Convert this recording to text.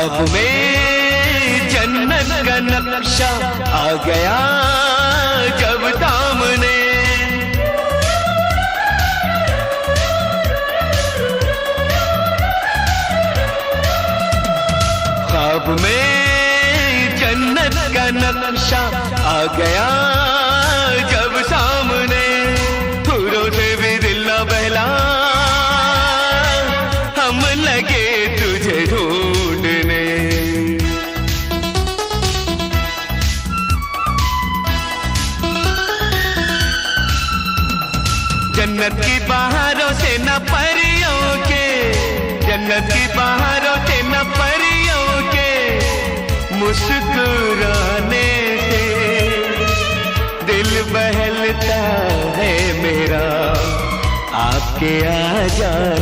ख्वाब में जन्नत का नक्शा आ गया जब सामने, ख्वाब में जन्नत का नक्शा आ गया जब सामने, फूलों से भी दिल न बहला, हम लगे तुझे ढूंढने। जन्नत की बहारों से न परियों के, जन्नत की बहारों से न परियों के मुस्कुराने से दिल बहलता है मेरा, आपके आ जाने